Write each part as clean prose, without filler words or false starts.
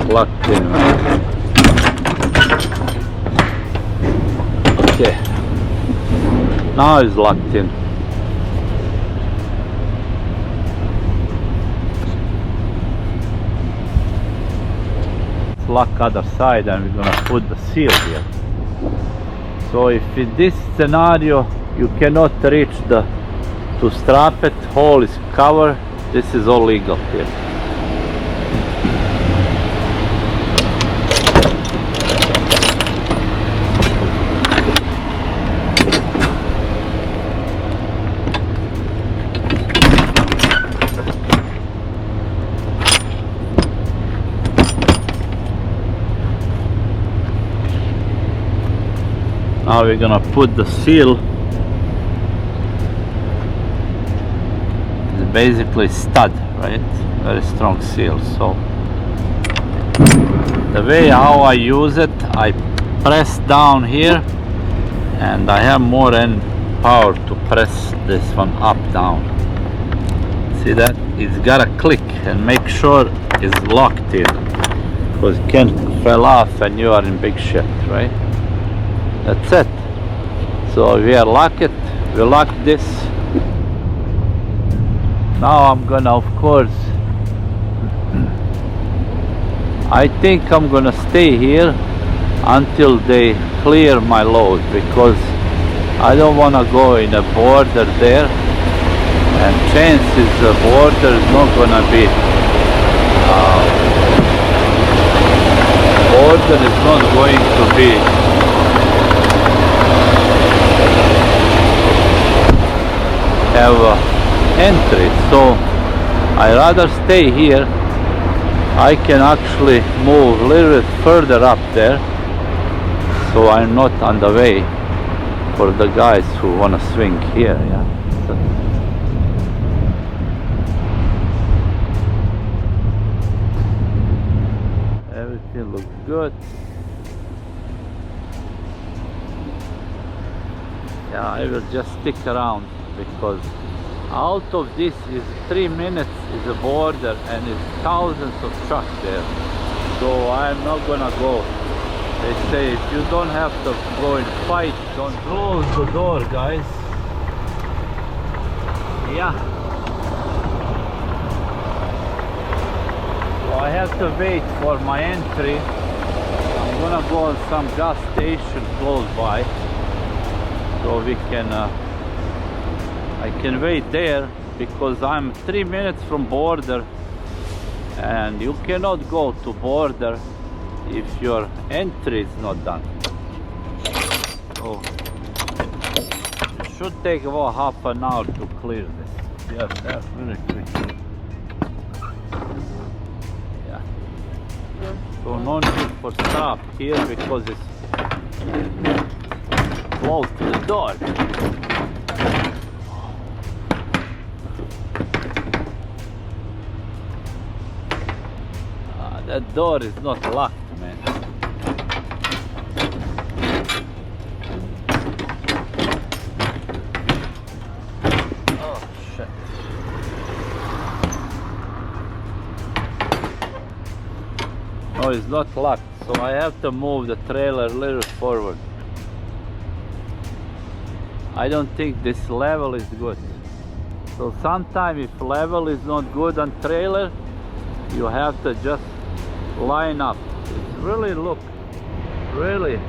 locked in, man. Okay, now it's locked in. Let's lock other side, and we're gonna put the seal here. So if in this scenario you cannot reach the to strap it, hole is covered, this is all legal here. Now we're gonna put the seal. It's basically stud, right? Very strong seal. So the way how I use it, I press down here, and I have more end power to press this one up down. See that? It's gotta click and make sure it's locked in, because it can fall off and you are in big shit, right? That's it. So we are lock it. We lock this. Now I'm gonna, of course, I think I'm gonna stay here until they clear my load, because I don't wanna go in a border there, and chances the border is not gonna be border is not going to be have entry, so I rather stay here. I can actually move a little bit further up there, so I'm not on the way for the guys who want to swing here. Yeah, so everything looks good. Yeah, I will just stick around, because out of this is 3 minutes is a border, and it's thousands of trucks there, so I'm not gonna go. They say if you don't have to go and fight, don't close the door, guys. Yeah, so I have to wait for my entry. I'm gonna go on some gas station close by, so we can I can wait there, because I'm 3 minutes from border, and you cannot go to border if your entry is not done. So it should take about half an hour to clear this. Yes, that's really quick. Yeah. So no need for stop here, because it's close to the door. That door is not locked, man. Oh shit. No, it's not locked, so I have to move the trailer a little forward. I don't think this level is good. So sometimes if level is not good on trailer, you have to just line up. It's really look really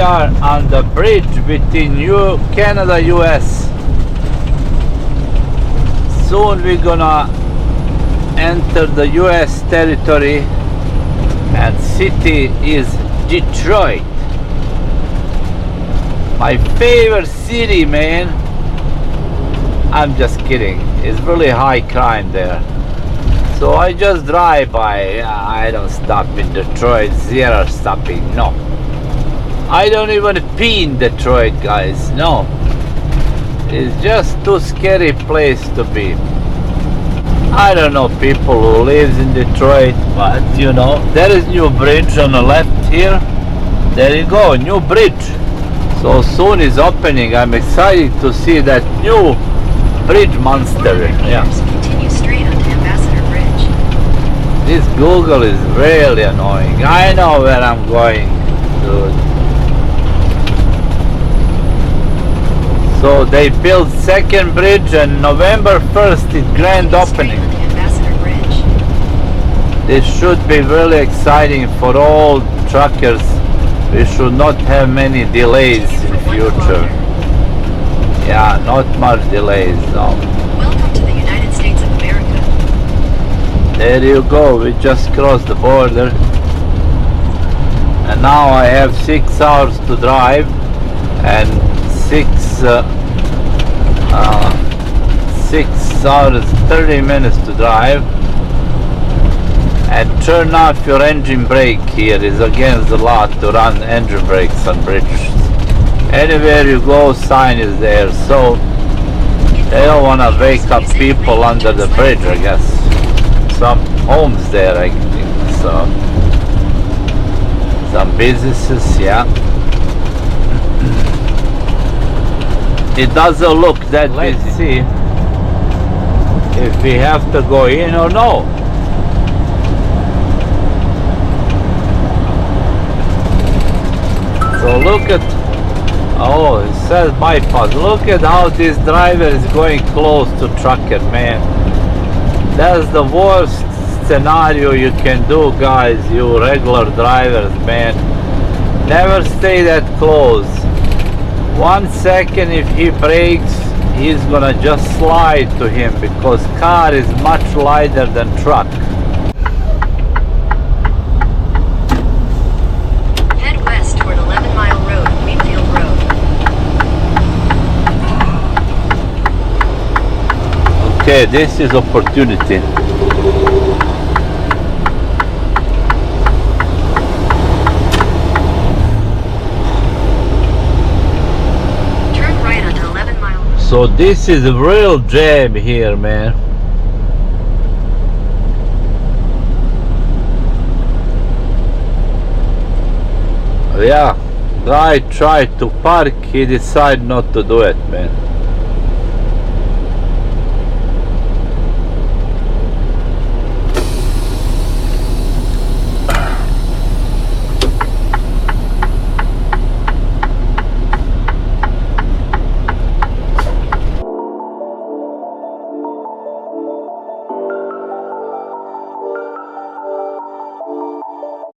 are on the bridge between Canada, US. Soon we're gonna enter the US territory, and city is Detroit. My favorite city, man. I'm just kidding. It's really high crime there. So I just drive by. I don't stop in Detroit. Zero stopping. No. I don't even pee in Detroit, guys. No. It's just too scary place to be. I don't know people who lives in Detroit, but you know, there is new bridge on the left here. There you go, new bridge. So soon is opening. I'm excited to see that new bridge monster. Yeah. Continue straight onto Ambassador Bridge. This Google is really annoying. I know where I'm going, dude. So they built second bridge, and November 1st is grand opening. Ambassador Bridge. This should be really exciting for all truckers. We should not have many delays in future. Yeah, not much delays, no. Welcome to the United States of America. There you go, we just crossed the border. And now I have 6 hours to drive and 6 hours 30 minutes to drive. And turn off your engine brake here is against the law to run engine brakes on bridges. Anywhere you go, sign is there, so they don't want to wake up people under the bridge, I guess. Some homes there, I think, so some businesses, yeah. It doesn't look that busy. Let's see if we have to go in or no. So look at, oh, it says bypass. Look at how this driver is going close to trucker, man. That's the worst scenario you can do, guys, you regular drivers, man. Never stay that close. 1 second if he brakes, he's gonna just slide to him because car is much lighter than truck. Head west toward 11 Mile Road, Wheatfield Road. Okay, this is opportunity. So this is a real jam here, man. Yeah, guy tried to park, he decided not to do it, man.